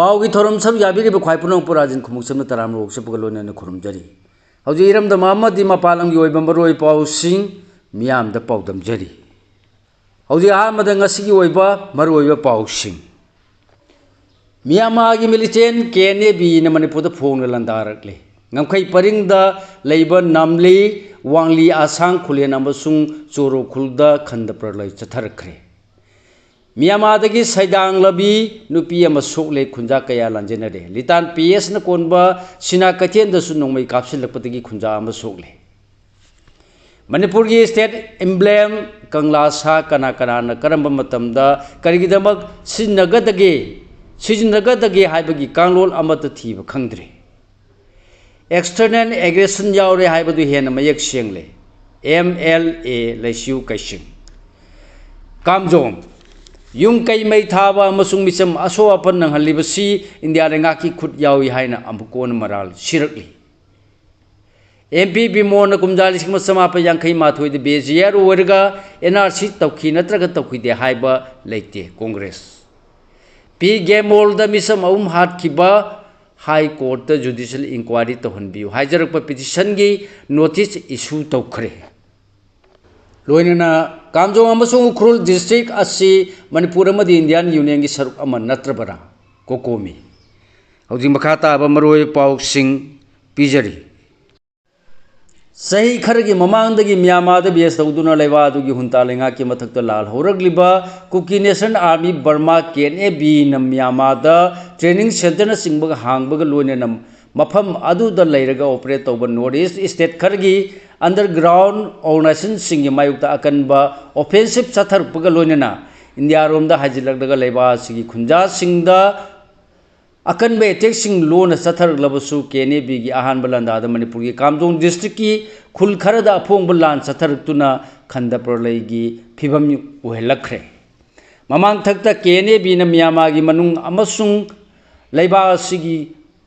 पाव की थोरम सब याबीरी बख्वाई पुनंग पुराजिन खुमुक्सम तराम रोक से पगलोने न खुरुमजरी हौजी इरम द मोहम्मद दी मपालंग योय बमरोय पाव सिंह मियाम द पावदम जरी हौजी अहमद ngasi ओइबा मरोय पाव सिंह मियामा की मिलिटेंट केने बी न मणिपुर द फोंग लंदारकले ngमखै परिंग द लेब नामली वांगली आसांग खुलेन अमसुंग चोरो खुलदा खंड प्रलय चथरखरे मियामादगी सैदांग लबी नुपी अमा सोकले खुंजा कया लांजेनरे लितान पीएस न कोनबा सिना कथेन दसु नोंमै कापसिलकपदगी खुंजा अमा सोकले मणिपुर की स्टेट एम्ब्लेम कंगला सा कना कना न करम मतमदा करिगिदमक सिजनगदगे हाइबगी कांगलोल अमत थीब खंगद्रे एक्सटर्नल एग्रेशन यावरे हाइबदु हेन मयक सेंगले MLA लेसिउ कैसिंग कामजोम यूं कई मई थाबा मसुंग मिसम असो अपन नंगहलिबसी इंडिया रेंगा की खुद यावी हाइना अमुकोन मराल सिरकली MP बिमोन कुमजाली सिंह समाप यांखै माथोय दे बेजियर ओरगा NRC तौखी नत्रग तौखी दे हाइबा लेते कांग्रेस P गेमोल द मिसम अउम हाथ किबा हाई कोर्ट द जुडिशियल इंक्वायरी तोहनबियु हाइजरक पिटिशन की नोटिस इशू तौखरे लोइनना कामजोंग अमसुंग उखरुल डिस्ट्रिक्ट असि मणिपुर अमदि इंडियन यूनियन की सरुक अम नत्रबरा कोकोमी हौजी मखाता मरोय पाव सिंह पिजरी सही खर की ममांगदगी म्यांमार द बेस तौदुना लेवा दुगी हुंता लेंगा की मथक तो लाल होरगलिबा Kuki national army Burma KNB न म्यांमार द ट्रेनिंग सेंटर न सिंगबग हांगबग लोइनना मफम अदुदा लेरगा ऑपरेट तौब नॉर्थ ईस्ट स्टेट खरगी अंडरग्राउंड ऑर्गेनाइजेशन सिंग मायुक्ता अकनबा ऑफेंसिव चथरपग लोइनना इंडिया रोम द हाजिलगदगा लेबा सिगी खुंजा सिंगदा अकनबे एटेक सिंग लोन चथरगलबसु KNB की आहान बलंदा मणिपुर की कामजोंग डिस्ट्रिक्ट की खुल खरदा अफोंग लान चथरतुना खंड प्रलयगी फिबम ओहेलखरे ममांग थक्ता KNB न म्यांमार की मनुंग अमसुंग लेबा सिगी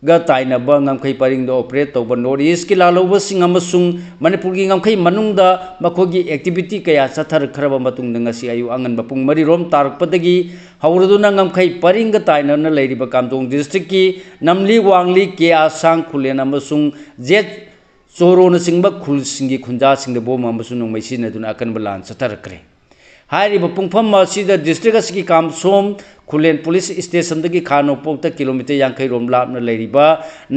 ताइनब ngमखै परिंग ऑपरेट तौब नॉर्थ ईस्ट की लालौब सिंग अमसुंग मणिपुर की ngमखै मनुंग दा मखोगी एक्टिविटी कया चथर खरब मतुंग ngasi ayu angan bapung mari rom tarpatagi hawraduna ngमखै परिंग ताइनन लेरिबा कामजोंग डिस्ट्रिक्ट की नमली वांगली के आसांग खुलेन अमसुंग जेट चोरोन सिंगबा खुल सिंगी खुंजा सिंग बोम अमसुंग नोंमैसि नदुना अकन बलान चथरखरे हारिबा पुंगफम मासिदा डिस्ट्रिक्ट असकी कामसोम खुलेन पुलिस स्टेशन दगी खानोपोक किलोमीटर 50 रोम लापना लेरिबा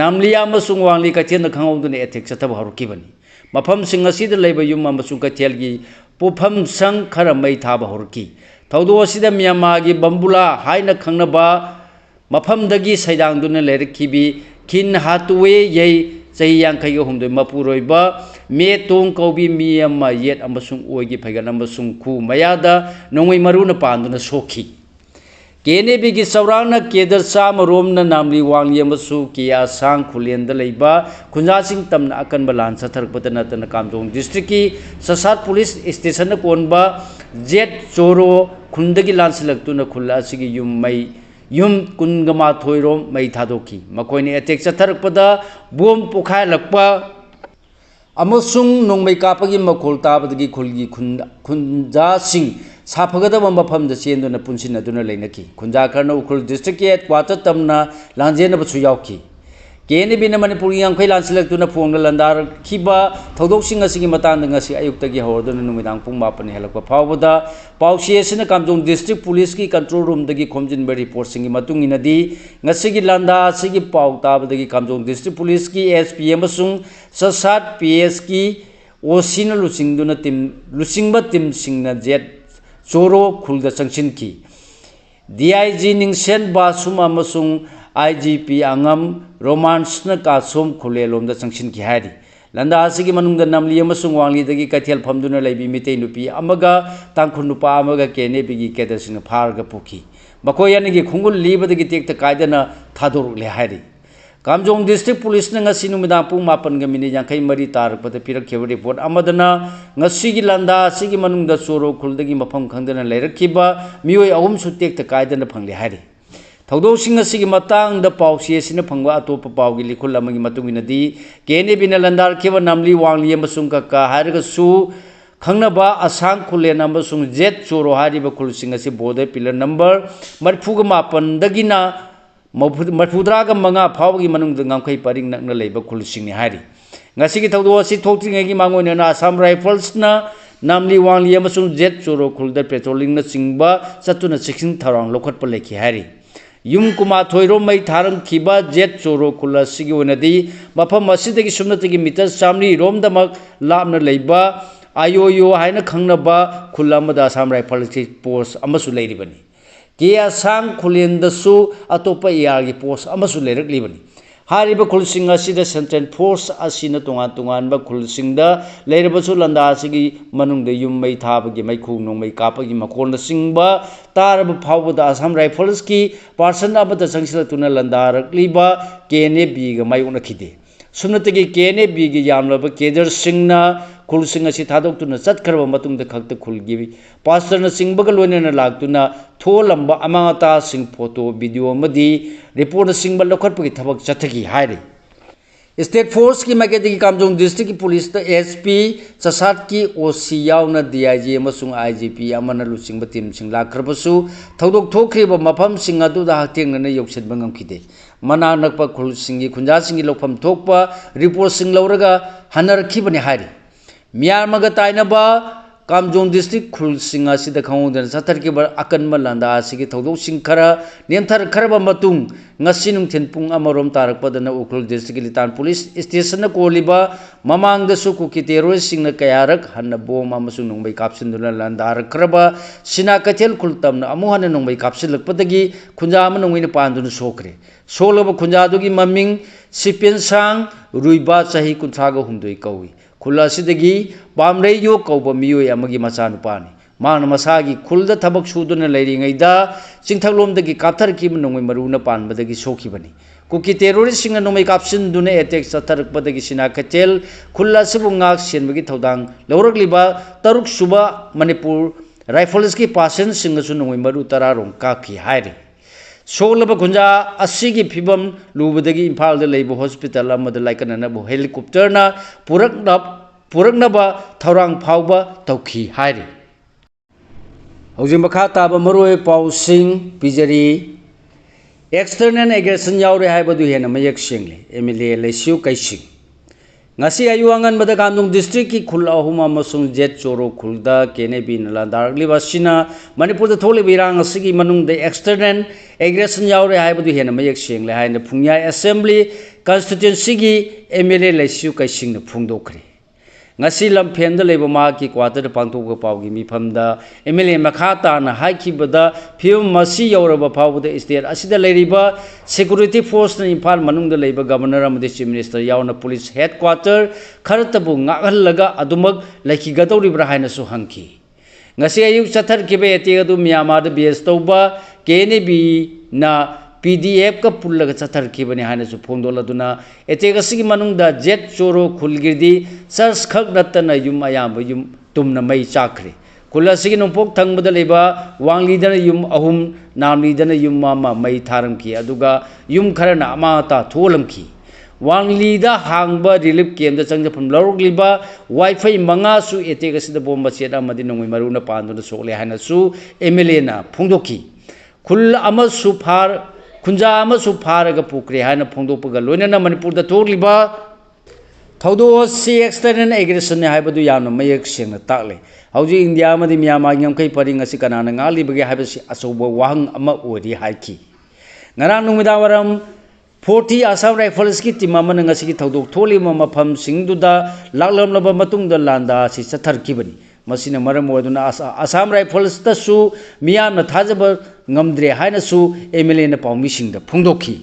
नामलिया अमसुंग वांगली कथेन खंगौदुने एथेक चथब हरकिबनी मफम सिंग असिद लेबा युम अमसुंग कथेलगी पुफम संग खर मई थाबा हरकी थौदो असिदा म्यांमार की बम्बुला हाइना खंगनबा मफम दगी सैदांगदुने लेरखिबी खिन हातुवे यै चही 50 हुमदोय मपुरोइबा मे तोंग कौबी मी अमा येत अमसुंग ओइगी फैगन अमसुंग खु मयादा नोंगै मरुना पांदुना सोखी KNB की सौरांगना केदर चाम रोमना नामली वांगली अमसु किया सांग खुलेंद लेबा खुंजासिंग तमना अकनबा लान चथरपद नतन कामजोंग डिस्ट्रिक्ट की ससात पुलिस स्टेशन कोनबा जेट चोरो खुंदगी लानसिलक्तुना खुल्ला सिगी युम कुंगमा थोइरोम मई थादोकी मकोइने अटैक चथरपदा बोम पोखायलक्पा अमसुंग नोंमै कापगी मखोल ताबदगी खुलगी खुंजा सिंह साफगदब मफम द चेंदुना पुनसिनदुना लेनकी खुंजा खरना उखुल डिस्ट्रिक्ट के क्वार्टर तमना लांजेनबसु यावकी KNB न मणिपुर यांखै लांसिलक्तुना फोंगना लंदार खिबा थौदोकसिंग असिगी मतांग ngasi अयुक्तगी हौरदुना नुमिदांग पुंग 8 हेलकपा फावबदा पाउसियसिना कामजोंग डिस्ट्रिक्ट पुलिस की कंट्रोल रूम दगी खोमजिनबा रिपोर्ट सिंगी मतुंगिनदी ngasi लंदा सिगी पाउ ताबदगी कामजोंग डिस्ट्रिक्ट पुलिस की SP अमसुंग ससात PS की ओसिना लुसिंगबा टीम सिंगना जेट चोरो खुलदा चंगसिन की DIG निंगसेन बासुम अमसुंग IGP आंगम रोमांसना कासोम खुलेलोम द चंगसिन की हारी लंदा आसिगी मनुंग द नमली अमसुंग वांगली दगी कैथेल फमदुना लेबी मिते नुपी अमगा तांखुन नुपा अमगा KNB की केदरसिंग फारगा पुखी मखोय यानगी खुंगुल लीबदगी तेक्ता कायदना थादोरले हारी कामजोंग डिस्ट्रिक्ट पुलिस ने ngasi नुमिदा पुंग 8 मिनिट 50 तारपद पिरखेब रिपोर्ट अमदना ngasi की लंदा सिगी मनुंग द चोरो खुलदगी मफम खंगदना लेरखिबा मियोय अहुम सुतेक्ता कायदना फंगले हारी थौदोसिंग असिगी मतांग द पाउसियसिना फंगवा अतोप पाउगी लिखुल अमगी मतुंगिनदी KNB न लंदार खेब नामली वांगली अमसुंग का हारगसु खंगनबा असांग खुलेन अमसुंग जेट चोरो हारिबा खुलसिंग असि बोर्डर पिलर नंबर 38 दगिना मफुद्राग मंगा फावगी मनुंग गामखै परिंग नकना लेबा खुलसिंगनि हारि ngasi thawdo asi thokting gi mangoina na Assam Rifles na namli wangli amasung jet choro khulda patrolling na chingba chatuna chiksin tharang lokhat pa lekhi hari yum kuma thoiro mai tharang khiba jet choro khula sigi onadi mafam asidagi sumnatagi meter samri rom damak lamna leiba ayoyo haina khangnaba khula mada Assam Rifles ki post amasu leiribani ke asang khulenda su atopa yar gi post amasu leirak libani हारिबा खुलसिंग असिदा central force असिना तोंगान तोंगानबा खुलसिंगदा लेरबसु लंदा असिगी मनुंगदे युम्मै थाबगी मैखु नोंमै कापगी मकोन सिंगबा तारब फावदा असम राइफल्स की पर्सन अबदा संगसिलतुना लंदा रक्लीबा केएनएबी ग मायुना खिदे सुनतगी केएनएबी गी यामलबा केदर सिंगना खुलसिंग असि थादोक्तुना चतखरबा मतुंगदा खक्त खुलगी पास्टरना सिंगबगा लोइनना लागतुना थोलंबा अमांगता सिंग फोटो वीडियो मदी रिपोर्ट सिंगबा लखटपगी थबक चथगी हाइरे स्टेट फोर्स की मकेदी कामजोंग डिस्ट्रिक्ट की पुलिस द एसपी चसाट की ओसी यावना DIG अमसुंग IGP Amna लुसिंग team Singh लाखरबसु थौदोक थोखरिबा मफम Singh अदुदा हक्तेंगना योक्सेदबा ngamkhide mana nakpa khulsingi khunja singi lokpham thokpa report sing lawraga hanarkhibani hairi Myanmar tainaba Kamjong district khulsinga sida khawden sathar ki bar akanma landa asigi thodok sing khara nemthar kharba matung ngasi nungthen pung amarom tarak padana ukrul district litan police station na koliba mamang da su ku ki terrorist sing na kayarak hanna bom amasung nongbai kapsin duna landar kharba sina kathel khultam na amu hana nongbai kapsil lakpadagi khunja am nongbai na panduna sokre solaba khunja dugi maming sipen sang ruiba chahi kunthraga humdoi kawi खुला सिदगी पामरे यो कौब मियोय अमगी मचानुपानी मान मसागी खुलदा थबक सुदुना लेरिङैदा चिंथकलोमदगी काथरकी नोंगै मरुना पानबदगी सोखिबनी cookie terrorist सिंग नोंगै कापसिनदुना attack चथरकपदगी सिना कचेल खुला सिबु ngak सिनबगी थौदांग लौरकलिबा तरुक सुबा Manipur rifles की पासन सिंगसु नोंगै मरु तरारों काखि हाइरे सोलबा खुंजा असिगी फिबम लुबदगी Imphal the लेबो hospital अमद लाइकननबो हेलीकॉप्टरना पुरकनबा थौरांग फावबा तौखी हाइरे हौजिं मखा ताबा मरोय पाउसिंग पिजरी external aggression यावरे हाइबदु हेना मयक सिंगले MLA लेसिउ कैसिंग ngasi ayu angan bada Kamjong district ki khul ahum amasung jet choro khulda kenebi nala darli basina manipur da thole birang asigi manung de external aggression yaure haibadu hena mayek sengle haina phungya assembly constituency gi mla lesiu kaising na phungdokre ngasi lampen da leba ma ki quarter da pangtok paw gi mifamda mla makha ta na haiki bada phim masi yauraba phawda state asida leriba security force na imphal manung da leba governor amade chief minister yauna police headquarter khartabu ngahalaga adumak laki gadoribra haina su hangki ngasi ayuk chathar kibe ete adu Myanmar da bs tawba KNB na PDF ka pullaga chathar kibani haina su phongdoladuna ete gasigi manung da jet choro khulgirdi sars khak natana yum ayamba yum tumna mai chakre kula sigi nongpok thangbada leba wangli dana yum ahum namli dana yum mama mai tharam ki aduga yum kharana amata tholam ki wangli da hangba relief camp da changja phum lawrgliba wifi manga su ete gasida bomba cheda madi nongoi maruna panduna sokle haina su MLA na phongdoki khul ama su phar खुंजा अमसु फारग पुक्रे हाना फोंदोपगा लोइनना मणिपुर दा थोरलिबा थौदो सी external aggression ने हाइबदु यामना मयक सेंगना ताकले हौजी India मदि Myanmar यमखै purring असि कनाना ngali हाइबसि असौबा वाहंग अमा ओरि हाइकी ngara numida waram 40 Assam Rifles की team अमन ngasi की थौदोक थोलिमा मफम सिंगदुदा लाकलमलबा मतुंगदा लांदा सि चथरकिबनी मसिना मरम ओदुना Assam Rifles तसु मियामना थाजबा ngamdre haina su MLA na paumi singda phungdokhi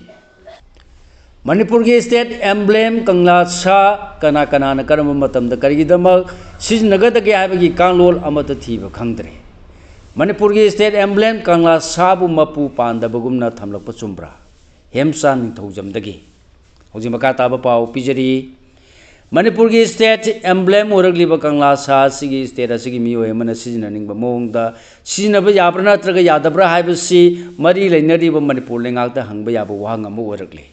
Manipur gi state emblem kangla sa kana kana na karam matam da karigidama sijnaga da ge habagi kanglol amata thiba khangdre Manipur gi state emblem kangla sa bu mapu panda bagumna thamlak pachumbra hemsan thojam dagi hoji maka ta ba pau pijari Manipur gi state emblem oragli ba kangla sa sigi state asigi mi oi mana sijna ning ba mong da sijna ba yabrana traga yadabra haibasi mari leinari ba Manipur lengak da hangba ya ba wahang amu oragli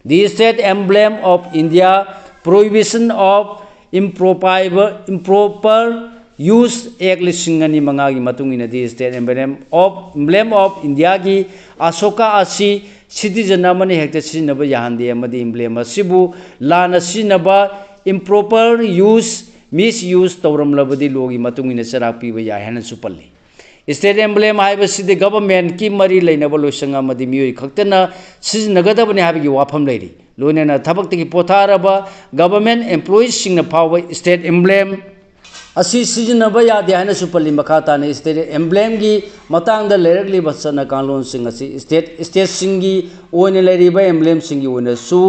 The state emblem of India prohibition of improper use ek lisingani mangagi matungina the state emblem of India gi Asoka asi citizen अमने हेक्ट सिजनब याहंदे अमदि emblem असिबु लाना सिजनब improper use miss use तौरमलबदि लोगी मतुंगिन चराक पीब याय हाना सुपल्ली state emblem हाइबसिदि government की मरी लेनब Loisang अमदि मियोय खक्तना सिजनगदबनि हाबिगी वाफम लेरि लोइनना थबक्तगी पोथारब government employees सिंगना फाव state emblem असी सिजनब यादे हाना सुपल्ली मखा ताने स्टेट एम्ब्लेम की मतंगदा लेरगलिब चना कानून सिंग असी स्टेट सिंगी ओने लेरिब एम्ब्लेम सिंगी ओने सु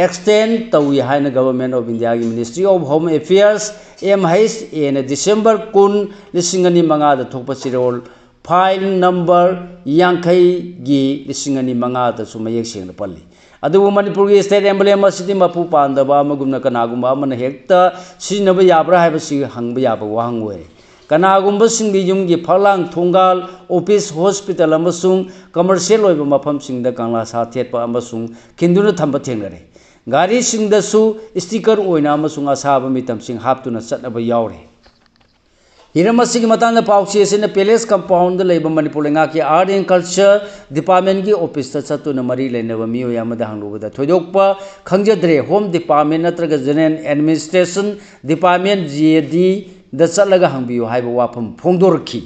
एक्सटेंड तौई हाना गवर्नमेंट ऑफ इंडिया की ministry of home affairs MHA ने दिसंबर 2015 थोप चिरोल फाइल नंबर यांखई गी 2015 सुमयेक सेंग पल्ली अदुबु मणिपुर की स्टेट एम्ब्लेम असिदि मपु पांदबा अमगुमना कनागुम्बा अमन हेक्ता सिजनब याब्रा हाइबसि हंग याब वाहंग ओइ कनागुम्बा सिंगि युमगी फलांग थोंगाल ऑफिस हॉस्पिटल अमसुंग कमर्शियल ओइबा मफम सिंगदा कांगला साथेटपा अमसुंग खिंदुना थंब थेंगरे गाड़ी सिंगदसु स्टिकर ओइना अमसुंग असाब मितम सिंग हापतुना चटनब यावरे हिरमसिगी मतांग पाउची असिना पैलेस कंपाउंड लेब मणिपुर लेंगा की आर्ट एंड कल्चर डिपार्टमेंट की ऑफिस चतुना मरी लेनब मियोय अमदा हांगलुबदा थोइदोकपा खंगजद्रे होम डिपार्टमेंट नत्रगा जनरल एडमिनिस्ट्रेशन डिपार्टमेंट GAD द चलगा हांबियो हाइब वाफम फोंदोरखी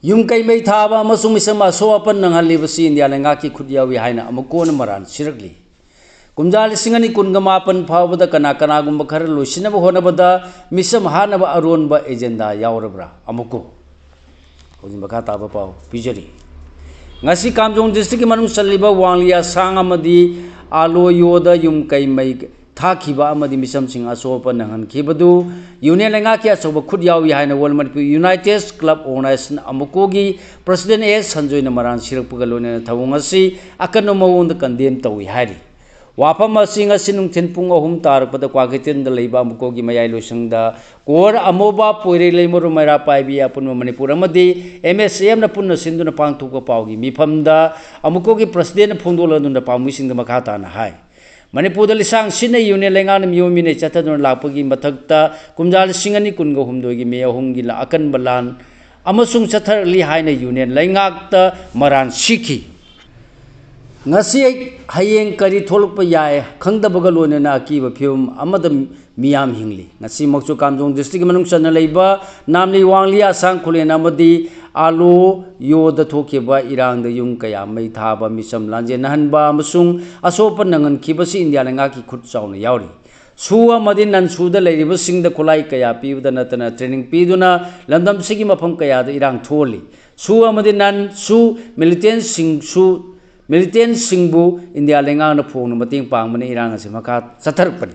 युम कई थाबा अमसुंग मिसम असोअपन नंगहलिबसि इंडिया लेंगा की खुदियावी हाइना अमकोन मरान सिरगली कुमजा 2019 फावद कना कनागुम खर लोसिनब होनबद मिसम हानब अरोनब एजेंडा यावरब्रा अमुको होजिन बखा ताब पाव पिजरी ngasi kamjong district ki manung saliba wanglia sang amadi alo yoda yum kai mai thakiba amadi misam sing asopa nangan khibadu union lenga ki asoba khud yawi haina wolman united club organization amuko gi president S sanjoy na maran sirak pugalone thawungasi akano mawund condemn tawi hari वाफम नुथिन पुंग अहम तारपद क्वाकैतेन लेबा अमुको की मयाई लोसंगदा core अमोबा पोइरे लेमरु मैरा पाइबी अपुन Manipur अमदी MSM न पुन्न सिंधुन पांगथोक पाउगी मिफमदा अमुको की president फोंदोलनुन पामुसिंग मखा ताना हाय मणिपुर लिसांग सिने union लेंगान मियोमिने चतदुन लापगी मथक्ता कुमजाल सिंगनी कुनगो हुमदोगी मे अहुंगी ला अकन बलान अमसुंग चथरली हायना यूनियन लेंगाक्ता मरान सिखी ngasi hayeng kari tholukpa yae khangdabaga loinena akiba phium amada miyam hingli ngasi mokchu kamjong district manung chana leiba namli wanglia sang khulena amadi alo yoda thokeba irang da yung kaya mai thaba misam lanje nahanba amasung asopa nangan khibasi india lenga ki khut chauna yauri suwa madin nan suda leiriba singda khulai kaya pibda natana training piduna landam sigi mafam kaya da irang tholi suwa madin nan su militant sing su militant singbu India lengang na phong na mating pang mani irang ase maka chatharpani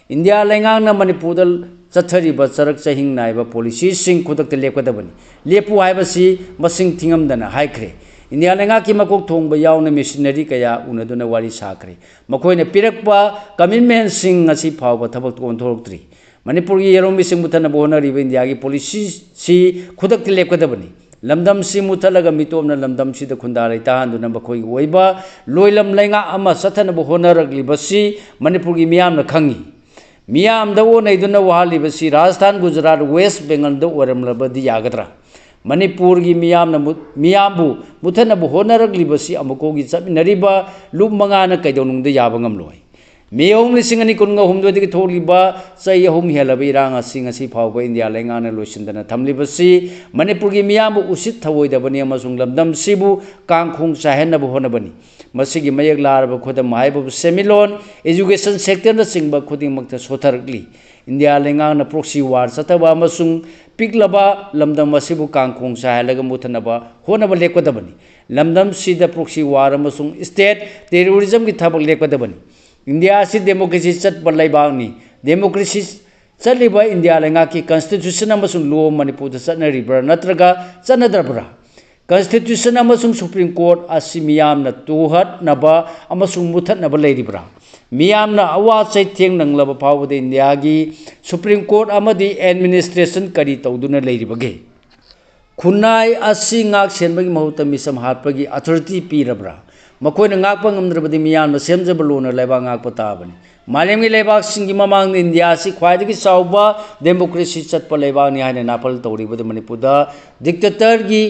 India lengang na manipudal chathari ba charak chahing nai ba policy sing khudak te lepkadabani lepu haiba si masing thingam dana haikre India lenga ki makok thong ba yaw na missionary kaya unaduna wari sakre makoi na pirakpa commitment sing asi phaw ba thabak ton thoroktri manipur gi yerom mising mutana bona ri India gi policy si khudak te lepkadabani लमदम सि मुथलगा मितोमना लमदम सि the खुंदारै ताहांदुना बखोई ओइबा लोइलम लैंगा अमा सथनब होनरगलिबसि मणिपुर की मियामना खंगी मियाम द ओनैदुना वहालिबसि राजस्थान गुजरात वेस्ट बेंगल द ओरमलबदि यागद्रा मणिपुर की मियामबु मुथनब होनरगलिबसि अमको की चमिनरिबा लुप मंगाना कैदौनुंग द याबंगम लोय मेयong lising ani kunga humdo digi tholiba chai ahum helaba irang asing asi phawba india lengana loisindana thamlibasi manipur gi miyam usit thawoidabani amasung lamdam sibu kangkhung chahenna bu honabani masigi mayak laraba khodam maibu semilon education sector na singba khuding makta sothargli india lengana proxy war sataba amasung piklaba lamdam asibu kangkhung chahelaga muthanaba honaba lekwadabani lamdam sida proxy war amasung state terrorism gi thabak lekwadabani India से democracy चटपा लेबांगनी democracy चलिबा India लेंगा की constitution अमसुंग law Manipur चटनरिब्रा नत्रगा चनदरब्रा कॉन्स्टिट्यूशन अमसुंग सुप्रीम कोर्ट असि मियामना तुहत नबा अमसुंग मुथत नबा लेरिब्रा मियामना अवा चैथेंग नंगलबा फावदे इंडिया की सुप्रीम कोर्ट अमदी एडमिनिस्ट्रेशन करी तौदुना लेरिबगे खुनाई असि ngak senbagi mahuta misam hatpagi authority pirabra मकोइन ngakpa ngamdrabadi miyan semjaba lona laiba ngakpa tabani malemgi laibak singi mamang india si khwaidagi chauba democracy chatpa laibak ni haina napal tawribada manipurda dictator gi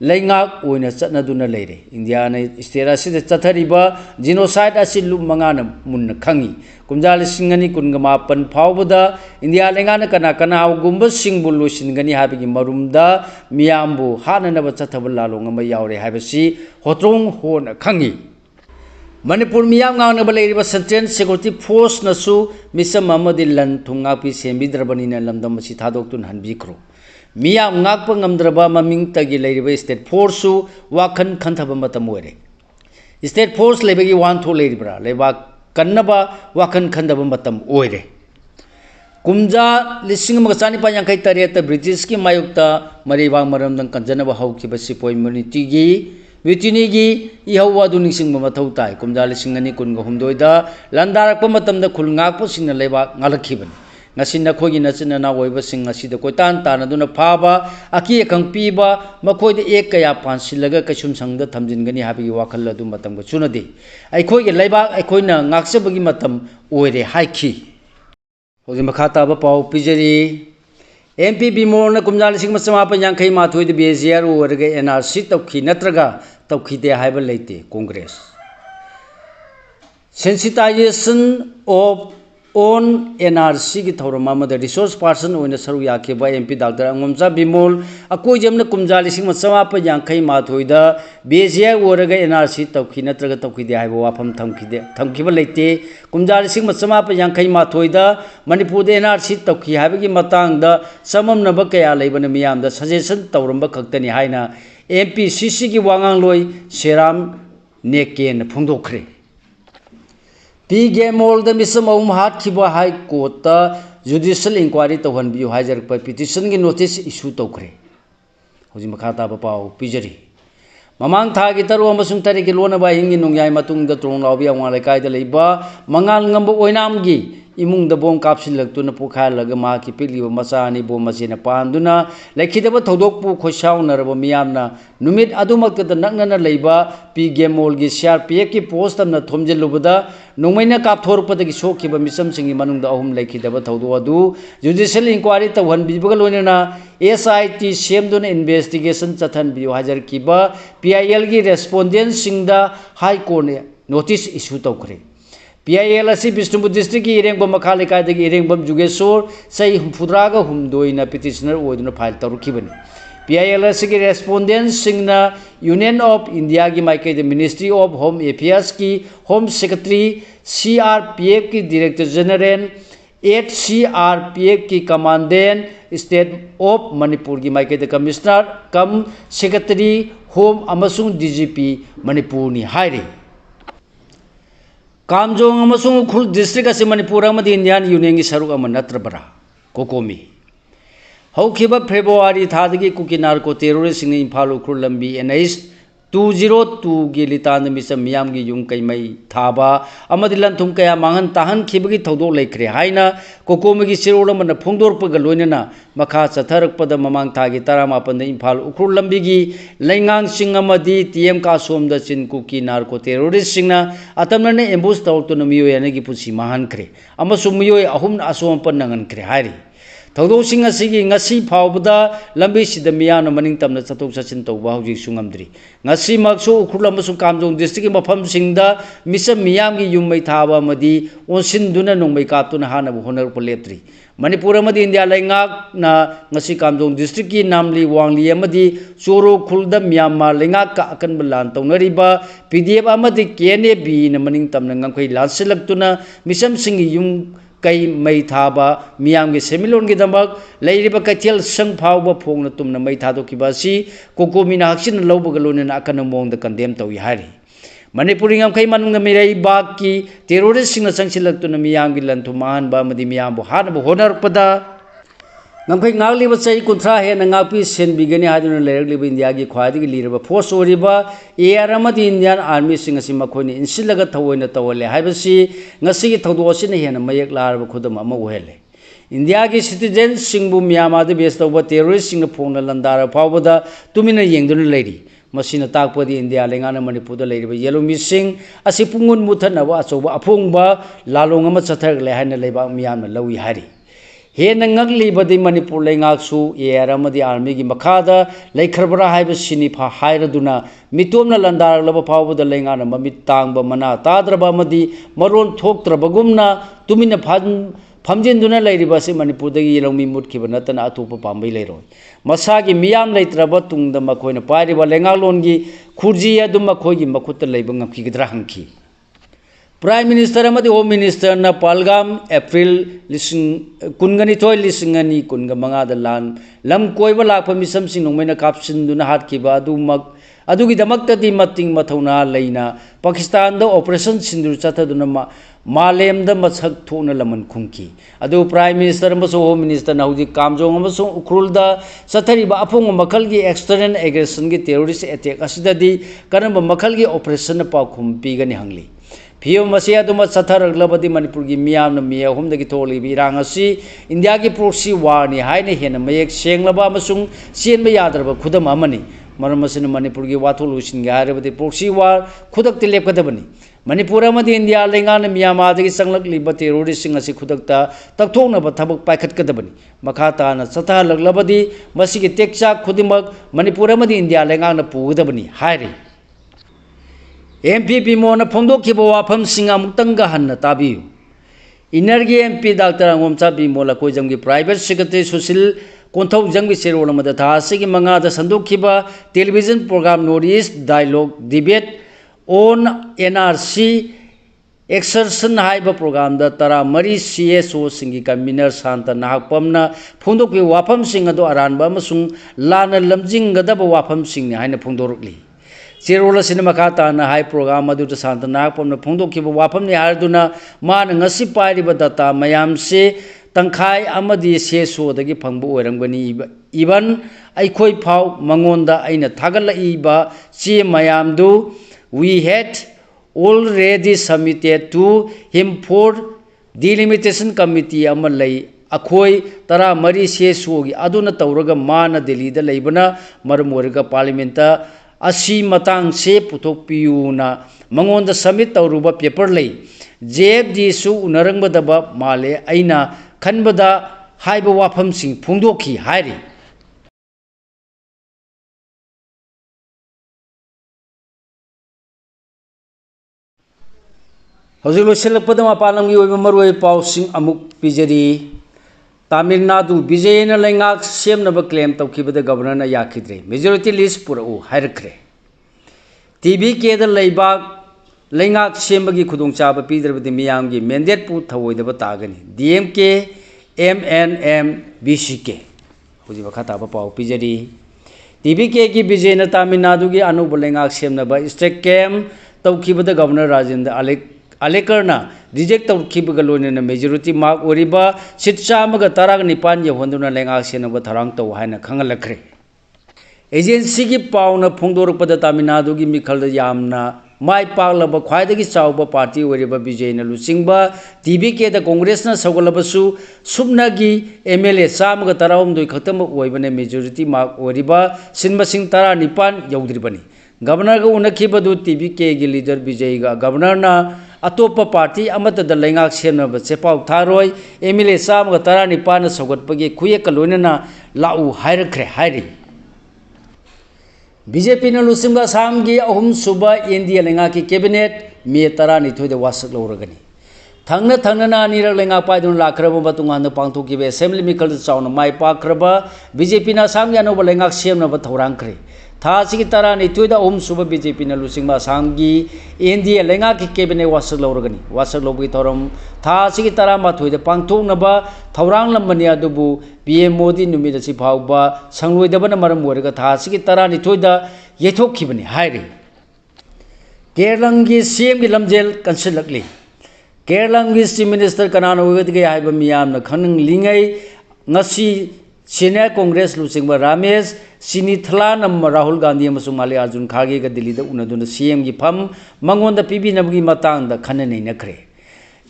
leingak oina chatnaduna leire India na state asida chathariba genocide asi lu mangana munna khangi kumjal singani kungamapan phawbada India lengana kana kana gumba singbu lusingani habigi marumda miyambu hananaba chathaba lalong ama yaure habasi hotrong hon khangi Manipur miyam ngangnaba leiriba Central Security Force nasu misam amadi lan thungapi sembidrabani na lamdam si thadoktun hanbikro Miyam ngakpa ngamdraba maming tagi leiriba State Force wakhan khanthaba matam oire State Force lebagi wan tho leiribra leba kannaba wakhan khandaba matam oire kumja lising magachani pa yang kai tareta British ki mayukta mariwang maramdang kanjanaba haukiba sipoi community gi Witini gi ihawa du ningsing mathau tai kumja lising ani kun ga humdoida landarakpa matamda khulngakpa singna leba ngalakhiban ngasina khogi nachina na oiba sing asida koitan tana duna phaba aki ekang piba makhoi de ek kaya pansilaga kasum sangda thamjingani habi wakhal adu matam ga chunade ai khoi ge laiba ai khoi na ngaksabagi matam oire haiki hoji makhata ba pau pijari MP Bimor na kumjal sing masama pa yang kai ma thoi de BZR orga NRC tawki natraga tawki de haiba leite Congress sensitization of on NRC ki thorama ma the resource person oina saru yakhe ba MP Dr. Angomcha Bimol akoi jamna kumjal sing masama pa yang kai ma thoi da BZR orga NRC tawki natraga tawki de haiba wafam thamki ba leite kumjal sing masama pa yang kai ma thoi da Manipur de NRC tawki haiba gi matang da samam na ba kaya leibana miyam da suggestion tawramba khaktani haina MP CC ki wangang loi Seram Neken phungdokhre Pigemol the misam ahum hat khiba high court ta judicial inquiry tawhan biu hajar pa petition gi notice issue tawkhre hoji makhata ba pau pijari mamang tha gi taru amasung tari gi lona ba hingi nongyai matung da trong lawi awang laikai da leiba mangal ngamba oinam gi imung da bom kapsil laktuna pukha laga ma ki piliba macha ani bom masina panduna lekhidaba thodok pu khosaw naraba miyamna numit adumak da nakna leiba Pigemol gi CRPF ki post amna thomjel lubada nongmaina kapthor pada gi shokhiba misam singi manungda ahum lekhidaba thodo adu judicial inquiry tawhan bibaga loinana SIT semduna investigation chathan biu hajar kiba PIL gi respondent singda high court ne notice issue tawkhre PIL asi Bishnupur district ki Irengbam makhale kai dagi Irengbam Jugeshwar sai humfudraga humdoina petitioner oiduna file tarukhibani PIL asi ki respondent singna Union of India ki maikai the Ministry of Home Affairs ki Home Secretary CRPF ki Director General 8 CRPF ki Commandant State of Manipur ki maikai the Commissioner kam Secretary Home amasung DGP Manipur ni hairi Kamjong amasung Ukhul district asi Manipur amadi Indian Union gi saruk ama natrabara kokomi haukiba February thadagi kukinar ko terrorist sing Imphal Ukhul lambi NH 202 gi litan misam miyam gi yung kai mai thaba amadi lanthum kaya mangan tahan khibagi thodok leikre haina kokomi gi sirol man phungdor paga loinana makha chatharak pada mamang thagi tarama panda Imphal Ukhul lambi gi leingang sing amadi TM ka somda chin kukinar ko terrorist singna atamna ne ambush tawtu no miyo yana gi pusi mahan kre amasum miyo ahum asom pan nangan kre hari Thodok sing asigi ngasi phawbada lambi sida miyana maning tamna chatok chachin tawba hojik sungamdri ngasi makso Ukhul amasung Kamjong district mafam singda misam miyam gi yummai thaba madi onsin duna nongmai kaptuna hana bu honar poletri Manipur amadi India lengak na ngasi Kamjong district ki namli wangli amadi Choro Khulda Myanmar lengak ka akan belan tawnariba PDF amadi KNB na maning tamna ngangkhoi lansilaktuna misam singi yum kai mai thaba miyam ge semilon ge damak leiriba kaithel sang phawba phongna tumna mai thado kibasi kokomina haksin lawba galone na akana mong da condemn tawi hari Manipuri ngam kai manung na mirai bak ki terrorist sing na sangsilaktuna miyam ge lantu man ba madi miyam bo han bo honar pada ngam kai ngakli ba chai kunthra he na ngapi sen bigani haduna lerakli ba India gi khwadi gi liraba force oriba air amadi Indian army sing asi makhoni insilaga thawoina tawale haibasi ngasi gi thodo asina hena mayak larba khudam ama ohele India gi citizen singbu miyama de base tawba terrorist sing na phongna landara phawbada tumina yengduna leiri masina takpadi India lengana Manipur da leiriba yellow missing asi pungun muthana wa achoba aphongba lalong ama chathar le haina leiba miyamna lawi hari हेन ngakli manipur leingaksu air amadi army gi makhada leikharbra haiba sinifa hairaduna mitomna landar laba phawbada leingana mamit tangba mana tadraba amadi maron thoktrabagumna tumina famjinduna leiriba se manipur dagi yelongmi mutkiba natana atopa pambai leiroi masagi miyam leitraba tungda makoina pairiba lengaklon gi khurji adum makhoigi makhutta leiba ngamkigidra hangki Prime Minister amadi Home Minister na Palgam April kungani toy lisingani kunga manga da lan lam koiba lakpa misam sing nongmena kapsin duna hat kiba adugi damakta di mating mathauna leina Pakistan da operation sindur chatha duna malem da masak thona laman khungki adu Prime Minister amaso Home Minister na huji kamjong amaso ukrul da sathari ba apung makal gi external aggression gi terrorist attack asida di kanamba makal gi operation na pa khumpi gani hangli Pio Masia Duma Satar Labadi Manipurgi Miam Mia Hum the Gitoli Virangasi, India ki proxy war ni Haine Hen Mayek Sheng Laba Masung, Sien Mayadra Kudam Amani, Maramasin Manipurgi Watulusin Gare with the proxy war, Kudak Telepkadabani. Manipurama the India Lengan Miyama the Sanglak Libati Rodising as Kudakta, Taktona Batabuk Packet Kadabani, Makata and Satar Labadi, Masiki Teksha Kudimak, Manipurama the India Lengan Pudabani, Hari. MPP Mona Pondo Kibo Wapam Singa Mutanga Hanna Tabi. Inergi MP Dr. Angomsabi Mola Kojamgi Private Secretary Susil Konto Jangi Serona Madata Sigi Manga the Sandukiba television program Northeast Dialogue Debate on NRC Exertion Haiba program the Tara Mari CSO Singika Miner Santa Nahapamna Pondo Ki Wapam Singa do Aranba Masung Lana Lamjing Gadaba Wapam Sing Haina Pondorli. Cherola cinema kata na high program adu to santa na pom na phongdo ki wapam ni arduna man ngasi pai ri data mayam se tangkhai amadi se so dagi phangbu oirangani even aikhoi phau mangonda aina thagal iba che mayam du we had already submitted to him for delimitation committee amalai akhoi tara mari se so gi aduna tawraga mana delhi da leibana marmorga parliament Asi matang se putok piyuna mangonda submit tauruba paper lay JFD su unarangba male aina khanbada haiba wafam sing phungdoki hairi Hozilo selakpada mapalam gi oiba maroi pau sing amuk pijari Tamil Nadu Vijayana Lengak Sem Naba claim Tokibada Governor na Yakidre majority list pura u Harakre TV Keda Laibak Lengak Sembagi Kudung Chaba Peter with the Miyangi mandate put away the Batagani DMK MNM BCK Hujibakata Pau Pijari TBK ki Vijayana Tamil Nadu gi Anu Lengak Sem Naba State Camp Tokibada Governor Rajendra Alekarna reject of Kibagalon in a majority mark Oriba, Sitchamaga Tarag Nipan, Yahonduna Langaxian of Taranto, Hana Kangalakre. Agency gi Pauna Pungdorpa Tamil Nadu gi Mikal Yamna, my Palaba Quaidagi Sauba Party, Oriba Vijayna Lusingba, TBK the Congress na Sogolabasu, Subnagi, MLA Samaga Taram do Katama, Oivana majority mark Oriba, Sinba Sing Tara Nipan, Yaudribani. Governor Unakibadu TBK gi leader Vijayga, Governor na Atopa party amata da lengak semna ba chepau tharoi MLA sam ga tarani pana sogot pagi khuye kalonena lau hairakre hairi BJP na lusimga samgi ahum suba India lenga ki cabinet me tarani thoi de wasak loragani thangna na nira lenga paidun lakraba batunga na pangthoki be assembly mikal chauna mai pakraba BJP na samgi no ba lengak semna ba thorangkre Thasi Tarani to the Om Suba BJP na Lusingma Sangi, India Lenga Kibene was a lorgani, was a lobitorum, Thasi Tarama to the Pangtung Naba, Taurang Lamania Dubu, BM Modi Numidasi Pauba, Sangwe the Banamaramurga, Thasi Tarani to the Yeto Kibani, Hairi. Kerlangi same Lamjel considerably. Kerlangi Minister Kanano with the Ibamiam, the Kanang Lingai, Nasi. Senior Congress Lusingba Ramesh, Sinithla Nam Rahul Gandhi Masumali Arjun Khage ga Delhi da unaduna CM gi pham mangon da PB namgi matang da khanane nakre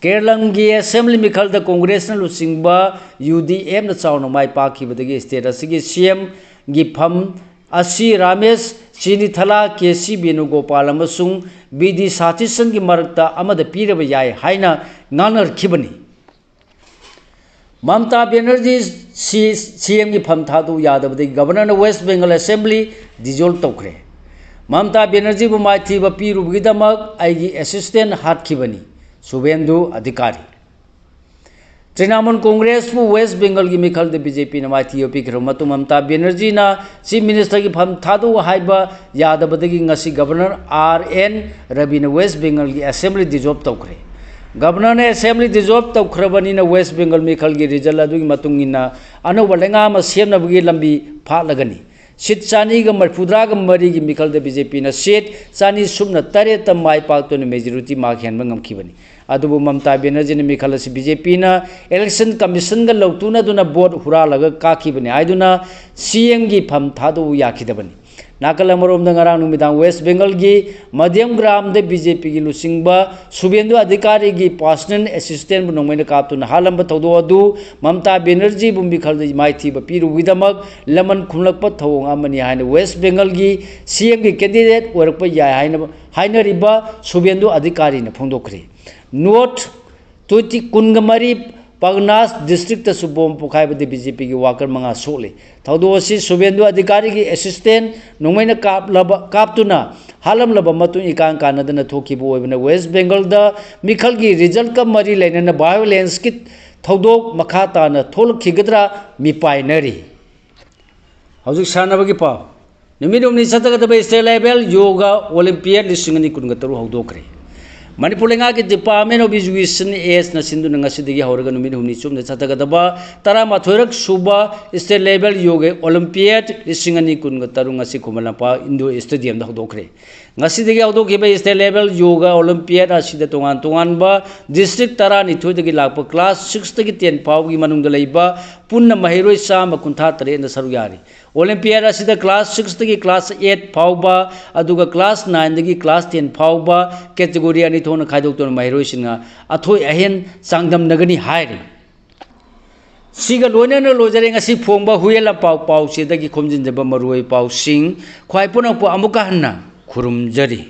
Kerala gi Assembly Mikal da Congress na Lusingba UDM na chawna mai pakhi badagi state asigi CM gi pham asi Ramesh Sinithla KC Benugopal amasung BD Satishan gi marakta amada piraba yai haina nganar khibani Mamata Banerjee CM की फम थादू यादव governor West Bengal assembly dissolve तौरे ममता बनर्जी माइथीब पीरुबगीदमक आइगी assistant हाटखिबनी शुभेंदु अधिकारी तृणमूल कांग्रेस वेस्ट बेंगल की मिखल बीजेपी माइथी पीखर ममता बनर्जी चीफ मिनिस्टर की फम थादू यादव गवर्नर RN रवि वेस्ट बेंगल की असेंबली डिजोल्व तौरे गवर्नर ने असेंबली डिजोल्व तौखरबनी वेस्ट बेंगल मिखल की रिजल्ट अनौब लेंगाम सेमनबगी लंबी फाटलगनी सीट 240 की मिखल बीजेपी सीट 207 माई पाक्तुना मेजोरिटी मार्क हेनब ngमखिबनी अदुबु ममता बनर्जी मिखल बीजेपी इलेक्शन कमीशन लौटूना बोट हुरालग काखिबनी आइदुना सीएम की फम थादू याखिदबनी नाकल वेस्ट बेंगल की मध्यम ग्राम बीजेपी की लुसिंग शुभेंदु अधिकारी की पर्सनल असिस्टेंट नोंमैन कापतुना हालंब थौदो ममता बनर्जी मिखल माइथीब पीरुबगीदमक लमन खुमलकप थौओंग अमनी हाइन वेस्ट बेंगल की सीएम की कैंडिडेट ओरप याय हाइनरिब शुभेंदु अधिकारी ने फोंदोखरे नोट 20 पगनास डिस्ट्रिक्ट बोम पुखाब बीजेपी की वाकर मंगा सोले थौदो शुभेंदु अधिकारी की असिस्टेंट नोंमैन कापतुना हालमलब इकान कानदना थोखिबोबना वेस्ट बेंगल मिखल की रिजल्ट का मरी लेना वायोलेंस की थौदोक मखा ताना थोलखिगद्रा मिपाइनरी हौजिक सानबगी पाव निमिट उमनी सतगदबा स्टेट लेवल योगा ओलंपियाड 2023 हौदोखरे मणिपुर लेंगा के डिपार्टमेंट ऑफ एजुकेशन एस नसिंदुनंगसिदगी हौरगा नुमिट हुमनी चुमने चतगदबा 13 सुबा state level yoga olympiad 2023 Khumanlampak indoor stadium हौदोखरे ngasidige haudokiba state level yoga olympiad asida tongan tonganba district 12 dagi lakpa class 6 dagi 10 pawgi manungda leiba punna mahiroi sama kuntha tare na saru yari olympiad asida class 6 dagi class 8 pawba aduga class 9 dagi class 10 pawba category ani thona khaidokton mahiroi singa athoi ahen sangdam nagani hairi सिगा लोइनना लोजरे ngasi phongba हुयला pav pav से दगी खोमजिनजबा मरुई पाव सिंग ख्वाइपुनप अमुका हन्ना खुरुमजरी।